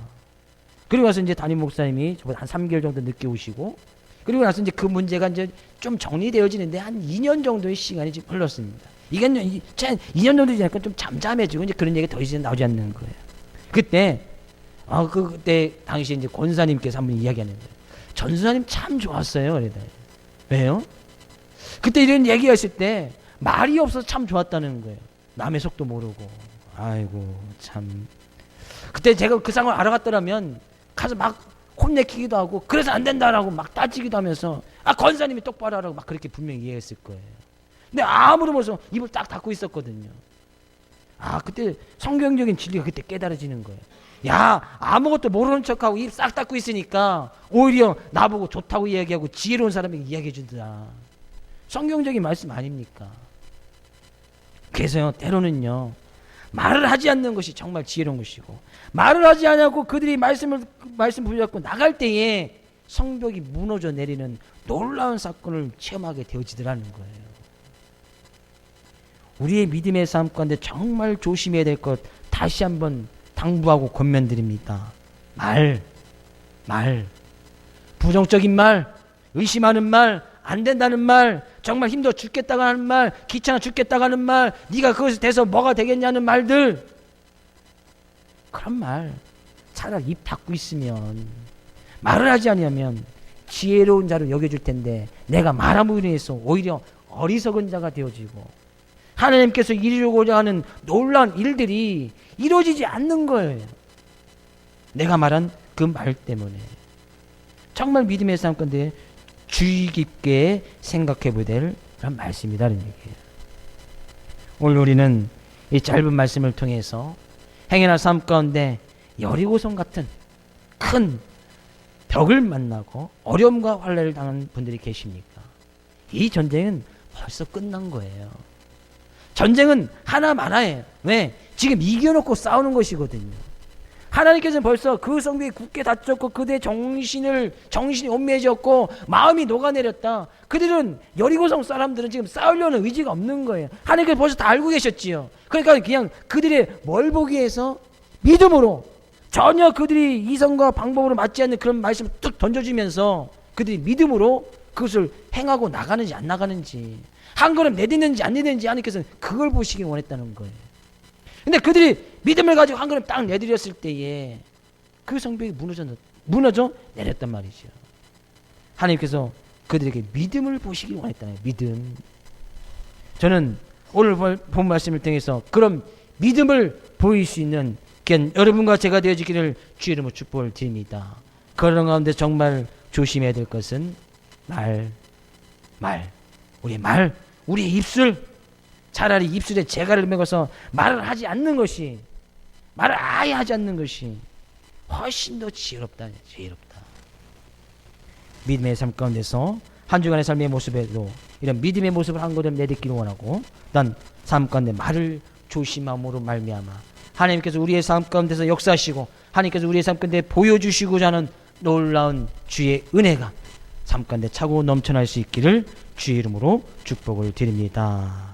그리고 나서 이제 담임 목사님이 저보다 한 3개월 정도 늦게 오시고 그리고 나서 이제 그 문제가 이제 좀 정리되어지는데 한 2년 정도의 시간이 지금 흘렀습니다. 이건 2년 정도 지나니까 좀 잠잠해지고 이제 그런 얘기가 더 이상 나오지 않는 거예요. 그때 그때 당시 이제 권사님께서 한번 이야기하는 거예요. 전수사님 참 좋았어요. 그래다. 왜요? 그때 이런 얘기가 있을 때 말이 없어서 참 좋았다는 거예요. 남의 속도 모르고. 아이고 참. 그때 제가 그 상황을 알아갔더라면 가서 막 혼내키기도 하고 그래서 안 된다라고 막 따지기도 하면서 권사님이 똑바로 하라고 막 그렇게 분명히 이해했을 거예요. 근데 아무도 모르면서 입을 딱 닫고 있었거든요. 그때 성경적인 진리가 그때 깨달아지는 거예요. 야, 아무것도 모르는 척하고 입 싹 닫고 있으니까 오히려 나보고 좋다고 이야기하고 지혜로운 사람에게 이야기해 준다. 성경적인 말씀 아닙니까? 그래서요, 때로는요, 말을 하지 않는 것이 정말 지혜로운 것이고, 말을 하지 않고 그들이 말씀 붙잡고 나갈 때에 성벽이 무너져 내리는 놀라운 사건을 체험하게 되어지더라는 거예요. 우리의 믿음의 삶 가운데 정말 조심해야 될 것 다시 한번 당부하고 권면드립니다. 말, 부정적인 말, 의심하는 말, 안 된다는 말, 정말 힘들어 죽겠다고 하는 말, 귀찮아 죽겠다고 하는 말, 네가 그것에 대해서 뭐가 되겠냐는 말들, 그런 말 차라리 입 닫고 있으면, 말을 하지 않으면 지혜로운 자로 여겨줄 텐데 내가 말함으로 인해서 오히려 어리석은 자가 되어지고 하나님께서 이루고자 하는 놀라운 일들이 이루어지지 않는 거예요. 내가 말한 그 말 때문에. 정말 믿음의 삶 건데 주의 깊게 생각해 보야 될 그런 말씀이라는 얘기예요. 오늘 우리는 이 짧은 말씀을 통해서 행여나 삶 가운데 여리고성 같은 큰 벽을 만나고 어려움과 환난을 당한 분들이 계십니까? 이 전쟁은 벌써 끝난 거예요. 전쟁은 하나 많아요. 왜? 지금 이겨놓고 싸우는 것이거든요. 하나님께서는 벌써 그 성벽이 굳게 닫혔고 그들의 정신이 온매해졌고 마음이 녹아내렸다. 그들은 여리고성 사람들은 지금 싸우려는 의지가 없는 거예요. 하나님께서 벌써 다 알고 계셨지요. 그러니까 그냥 그들의 뭘 보기 위해서 믿음으로 전혀 그들이 이성과 방법으로 맞지 않는 그런 말씀을 뚝 던져주면서 그들이 믿음으로 그것을 행하고 나가는지 안 나가는지 한 걸음 내딛는지 안 내딛는지 하나님께서는 그걸 보시길 원했다는 거예요. 근데 그들이 믿음을 가지고 한 걸음 딱 내디뎠을 때에 그 성벽이 무너져 내렸단 말이죠. 하나님께서 그들에게 믿음을 보시길 원했다는 거예요. 믿음. 저는 오늘 본 말씀을 통해서 그런 믿음을 보일 수 있는 여러분과 제가 되어지기를 주의 이름으로 축복을 드립니다. 그런 가운데 정말 조심해야 될 것은 우리의 입술, 차라리 입술에 재갈을 메고서 말을 하지 않는 것이, 말을 아예 하지 않는 것이 훨씬 더 지혜롭다. 믿음의 삶 가운데서 한 주간의 삶의 모습에도 이런 믿음의 모습을 한 걸음 내딛기를 원하고, 난 삶 가운데 말을 조심함으로 말미암아 하나님께서 우리의 삶 가운데서 역사하시고 하나님께서 우리의 삶 가운데 보여주시고자 하는 놀라운 주의 은혜가 삶 가운데 차고 넘쳐날 수 있기를 주의 이름으로 축복을 드립니다.